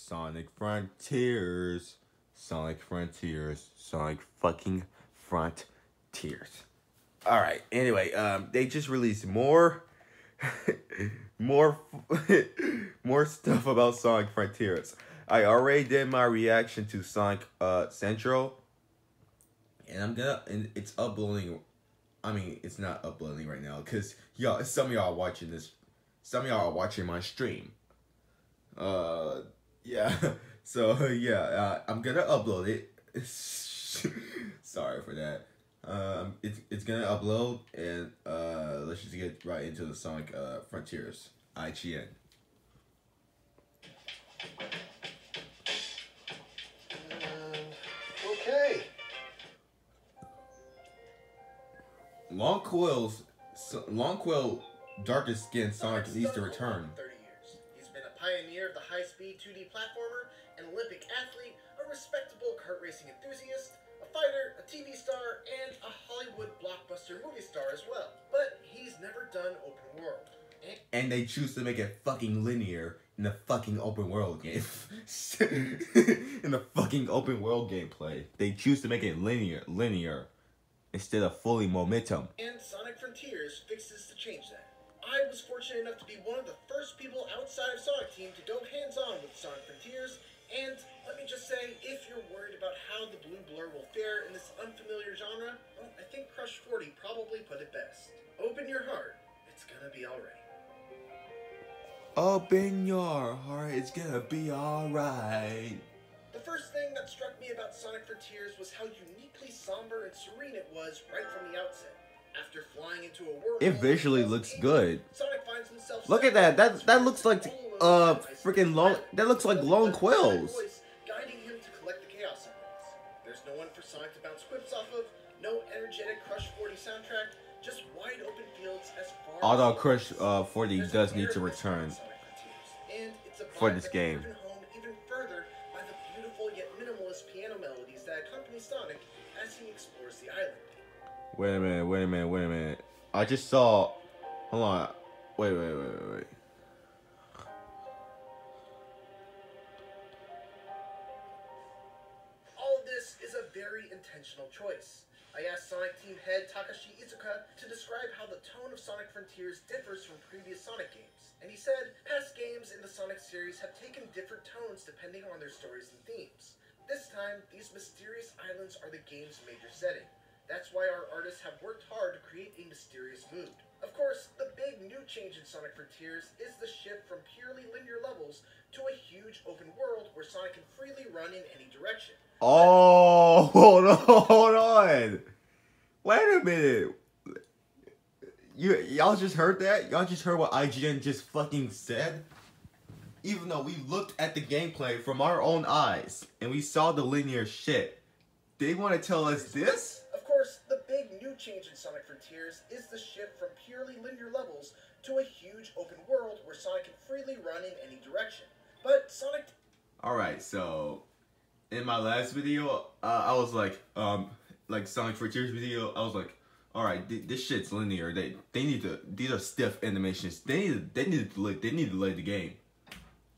Sonic Frontiers. Sonic Frontiers. Sonic fucking Frontiers. Alright, anyway, they just released more more more stuff about Sonic Frontiers. I already did my reaction to Sonic Central. And it's uploading. I mean, it's not uploading right now because some of y'all are watching this. Some of y'all are watching my stream. Yeah. So yeah, I'm gonna upload it. Sorry for that. It's gonna upload, and let's just get right into the Sonic Frontiers IGN. Okay. Long Quill, darkest skin Sonic needs to return. 30 years. He's been a pioneer of the high-speed 2D platformer, an Olympic athlete, a respectable kart racing enthusiast, a fighter, a TV star, and a Hollywood blockbuster movie star as well. But he's never done open world. And they choose to make it fucking linear in the fucking open world game. In the fucking open world gameplay. They choose to make it linear. Instead of fully momentum. And Sonic Frontiers fixes to change that. I was fortunate enough to be one of the first people outside of Sonic Team to go hands-on with Sonic Frontiers, and let me just say, if you're worried about how the blue blur will fare in this unfamiliar genre, well, I think Crush 40 probably put it best. Open your heart, it's gonna be alright. Open your heart, it's gonna be alright. The first thing that struck me about Sonic Frontiers was how uniquely somber and serene it was right from the outset. After flying into a world, it visually looks good. Sonic finds himself. Look at that. That looks like freaking long. That looks like long quills. Guiding him to collect the Chaos Emeralds. There's no one for Sonic to bounce quips off of. No energetic Crush 40 soundtrack. Just wide open fields as far. Although Crush 40 does need to return for this game. Even further by the beautiful yet minimalist piano melodies that accompany Sonic as he explores the island. Wait a minute. I just saw. Hold on. Wait. All of this is a very intentional choice. I asked Sonic Team head Takashi Iizuka to describe how the tone of Sonic Frontiers differs from previous Sonic games, and he said past games in the Sonic series have taken different tones depending on their stories and themes. This time, these mysterious islands are the game's major setting. That's why our artists have worked hard to create a mysterious mood. Of course, the big new change in Sonic Frontiers is the shift from purely linear levels to a huge open world where Sonic can freely run in any direction. Oh, hold on. Wait a minute. Y'all just heard that? Y'all just heard what IGN just fucking said? Even though we looked at the gameplay from our own eyes and we saw the linear shit, they want to tell us this? Of course, the big new change in Sonic Frontiers is the shift from purely linear levels to a huge open world where Sonic can freely run in any direction. But Sonic... Alright, so in my last video, I was like Sonic Frontiers video, I was like, alright, this shit's linear. They need to, these are stiff animations. They need to delay the game.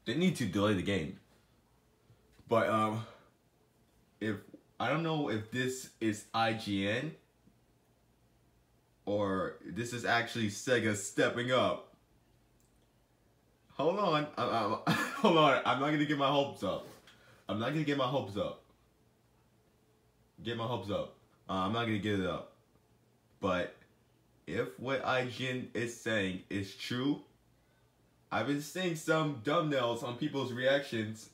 They need to delay the game. But I don't know if this is IGN or this is actually Sega stepping up. Hold on. Hold on. I'm not gonna get my hopes up. I'm not gonna get my hopes up. I'm not gonna get it up. But if what IGN is saying is true, I've been seeing some thumbnails on people's reactions,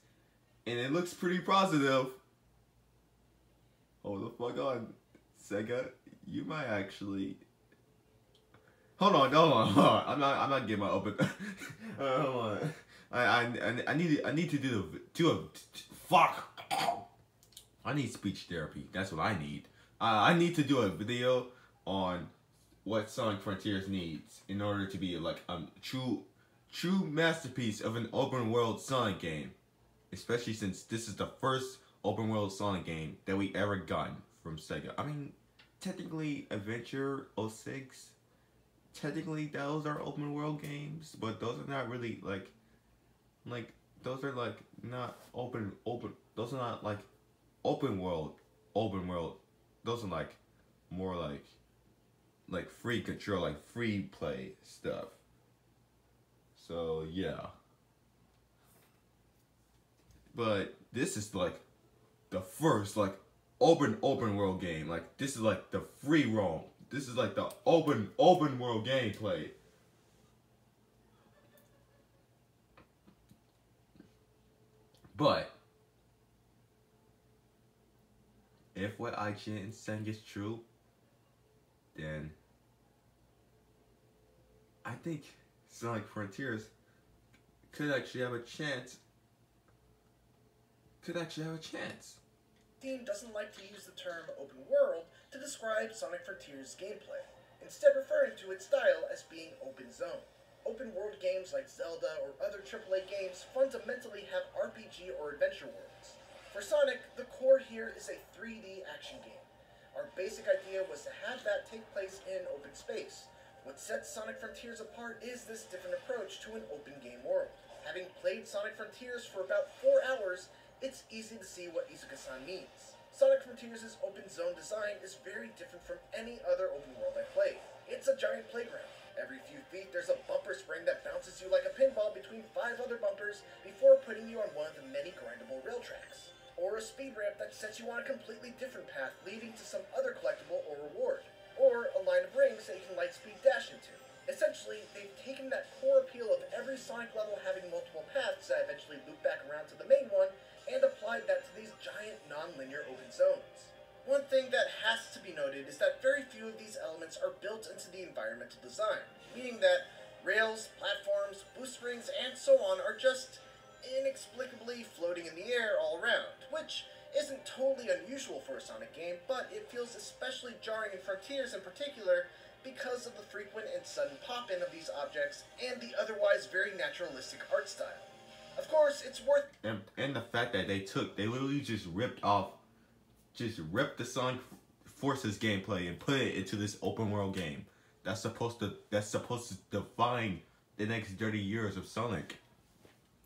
and it looks pretty positive. Hold the fuck on, Sega. You might actually. Hold on. I'm not getting my open. Hold on. I need to do a fuck. I need speech therapy. That's what I need. I need to do a video on what Sonic Frontiers needs in order to be like a true masterpiece of an open world Sonic game, especially since this is the first open world Sonic game that we ever gotten from Sega. I mean, technically Adventure 06, technically those are open world games, but those are not really like those are like not open. Those are not like open world. Open world. Those are like more like free control, like free play stuff. So yeah. But this is like the first like open world game. Like this is like the free roam. This is like the open world gameplay. But if what IGN is saying is true, then I think Sonic Frontiers could actually have a chance. Team doesn't like to use the term open world to describe Sonic Frontiers' gameplay, instead referring to its style as being open zone. Open world games like Zelda or other AAA games fundamentally have RPG or adventure worlds. For Sonic, the core here is a 3D action game. Our basic idea was to have that take place in open space. What sets Sonic Frontiers apart is this different approach to an open game world. Having played Sonic Frontiers for about 4 hours, it's easy to see what Izuka-san means. Sonic Frontiers' open zone design is very different from any other open world I played. It's a giant playground. Every few feet there's a bumper spring that bounces you like a pinball between 5 other bumpers before putting you on one of the many grindable rail tracks. Or a speed ramp that sets you on a completely different path leading to some other collectible or reward. Or a line of rings that you can lightspeed dash into. Essentially, they've taken that core appeal of every Sonic level having multiple paths that eventually loop back around to the main one and applied that to these giant non-linear open zones. One thing that has to be noted is that very few of these elements are built into the environmental design, meaning that rails, platforms, boost springs, and so on are just inexplicably floating in the air all around, which isn't totally unusual for a Sonic game, but it feels especially jarring in Frontiers in particular because of the frequent and sudden pop-in of these objects and the otherwise very naturalistic art style. Of course, it's worth... And the fact that they literally just ripped the Sonic Forces gameplay and put it into this open world game. That's supposed to define the next 30 years of Sonic.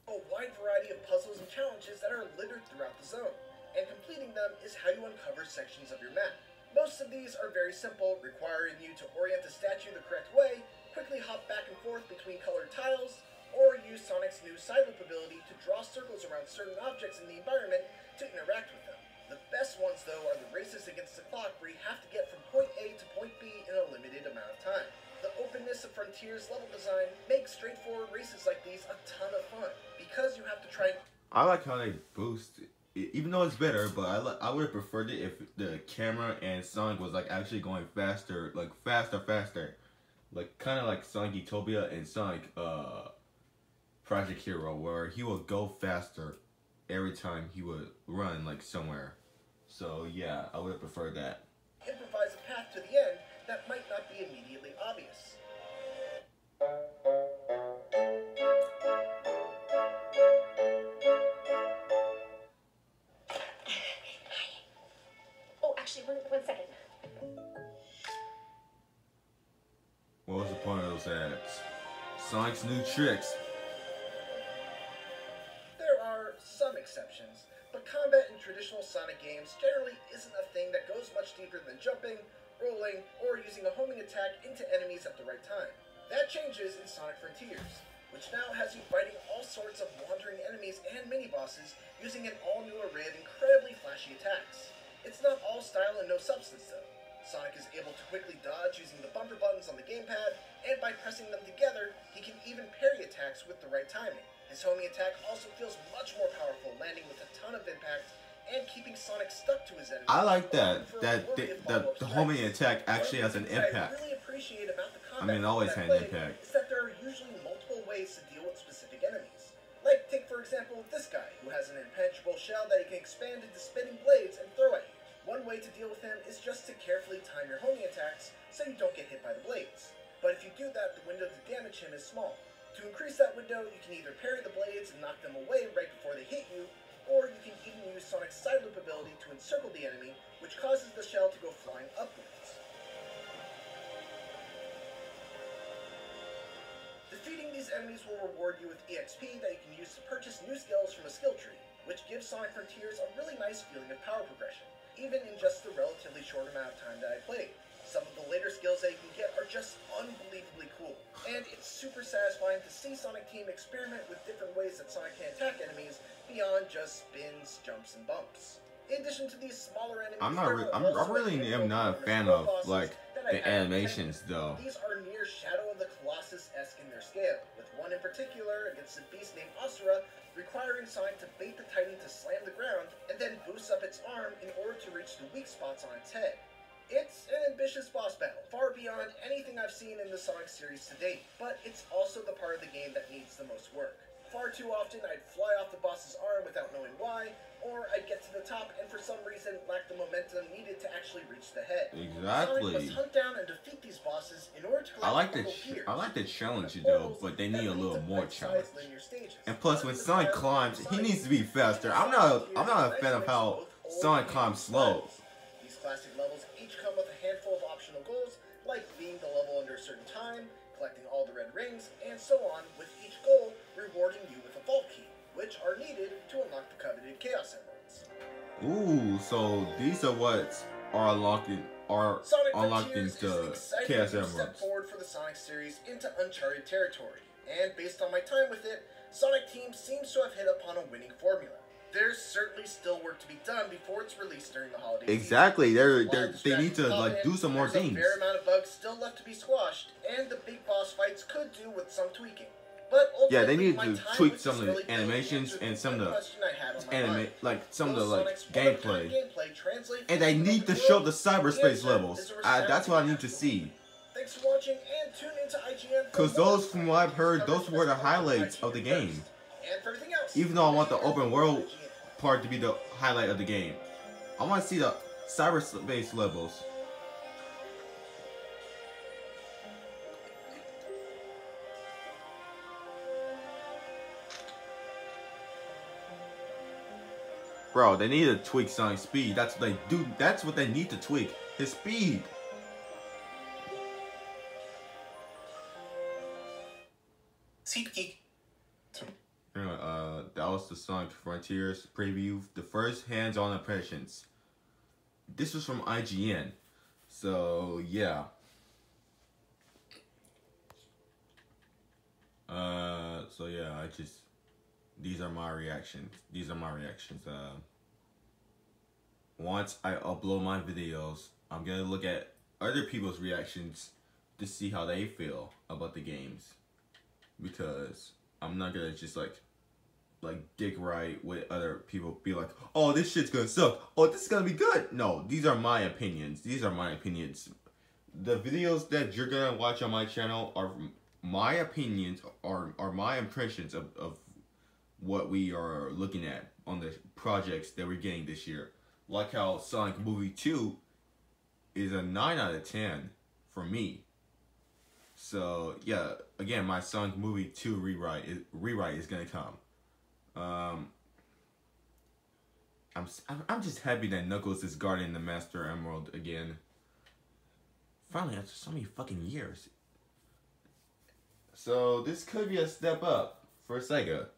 A wide variety of puzzles and challenges that are littered throughout the zone, and completing them is how you uncover sections of your map. Most of these are very simple, requiring you to orient the statue the correct way, quickly hop back and forth between colored tiles, or use Sonic's new side loop ability to draw circles around certain objects in the environment to interact with them. The best ones, though, are the races against the clock where you have to get from point A to point B in a limited amount of time. The openness of Frontiers level design makes straightforward races like these a ton of fun, because you have to try... I like how they boost, even though it's better, but I would have preferred it if the camera and Sonic was like actually going faster, like faster. Like kind of like Sonic Utopia and Sonic Project Hero, where he would go faster every time he would run like somewhere. So yeah, I would have preferred that. Improvise a path to the end that might not be immediately obvious. Oh, actually, one second. What was the point of those ads? Sonic's new tricks. There are some exceptions, but combat in traditional Sonic games generally isn't a thing that goes much deeper than jumping, rolling, or using a homing attack into enemies at the right time. That changes in Sonic Frontiers, which now has you fighting all sorts of wandering enemies and mini-bosses using an all-new array of incredibly flashy attacks. It's not all style and no substance, though. Sonic is able to quickly dodge using the bumper buttons on the gamepad, and by pressing them together, he can even parry attacks with the right timing. His homing attack also feels much more powerful, landing with a ton of impact and keeping Sonic stuck to his enemy. I like that the homing attack actually has an impact. I really appreciate about the combat I mean, it always had an impact. is that there are usually multiple ways to deal with specific enemies. Like, take for example this guy, who has an impenetrable shell that he can expand into spinning blades and throw at you. One way to deal with him is just to carefully time your homing attacks so you don't get hit by the blades. But if you do that, the window to damage him is small. To increase that window, you can either parry the blades and knock them away right before they hit you, or you can even use Sonic's side loop ability to encircle the enemy, which causes the shell to go flying upwards. Defeating these enemies will reward you with EXP that you can use to purchase new skills from a skill tree, which gives Sonic Frontiers a really nice feeling of power progression, even in just the relatively short amount of time that I played. Some of the later skills that you can get are just unbelievably cool, and it's super satisfying to see Sonic Team experiment with different ways that Sonic can attack enemies beyond just spins, jumps, and bumps. In addition to these smaller enemies, I really am not a fan of like the animations though. These are near Shadow of the Colossus-esque in their scale, with one in particular against a beast named Asura, requiring Sonic to bait the Titan to slam the ground, and then boost up its arm in order to reach the weak spots on its head. It's an ambitious boss battle, far beyond anything I've seen in the Sonic series to date, but it's also the part of the game that needs the most work. Far too often, I'd fly off the boss's arm without knowing why, or I'd get to the top and for some reason lack the momentum needed to actually reach the head. Exactly. Sonic must hunt down and defeat these bosses in order to I like the challenge though, but they need a little more challenge. And plus, when Sonic climbs, he needs to be faster. I'm not a fan of how Sonic climbs slow. These classic levels each come with a handful of optional goals, like beating the level under a certain time, collecting all the red rings, and so on, with each goal rewarding you with a vault key, which are needed to unlock the coveted Chaos Emeralds. Ooh, so these are what are unlocked into Chaos Emeralds. Step forward for the Sonic series into uncharted territory, and based on my time with it, Sonic Team seems to have hit upon a winning formula. There's certainly still work to be done before it's released during the holiday season. Exactly, they need to like do some more things. There's a fair amount of bugs still left to be squashed, and the big boss fights could do with some tweaking. But yeah, they need to tweak some of the animations and some of the gameplay. And they need to show the cyberspace levels. That's what I need to see. Thanks for watching and tune into IGN. Because those, from what I've heard, those were the highlights of the game. Even though I want the open world part to be the highlight of the game, I want to see the cyberspace levels. Bro, they need to tweak Sonic's speed. That's what they do. That's what they need to tweak. His speed. Anyway, that was the Sonic Frontiers preview. The first hands-on impressions. This was from IGN. So, yeah. These are my reactions. Once I upload my videos, I'm gonna look at other people's reactions to see how they feel about the games. Because I'm not gonna just like dick right with other people, be like, oh, this shit's gonna suck, oh, this is gonna be good. No, these are my opinions. The videos that you're gonna watch on my channel are my opinions, are my impressions of what we are looking at on the projects that we're getting this year. Like how Sonic Movie 2 is a 9 out of 10 for me. So yeah, again, my Sonic Movie 2 rewrite is gonna come. I'm just happy that Knuckles is guarding the Master Emerald again. Finally, after so many fucking years. So this could be a step up for Sega.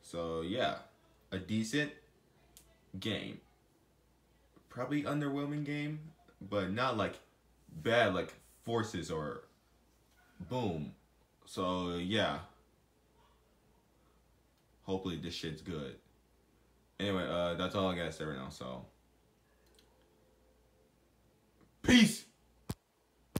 So yeah, a decent game. Probably underwhelming game, but not like bad like Forces or Boom. So yeah, hopefully this shit's good. Anyway, that's all I gotta say right now, so peace.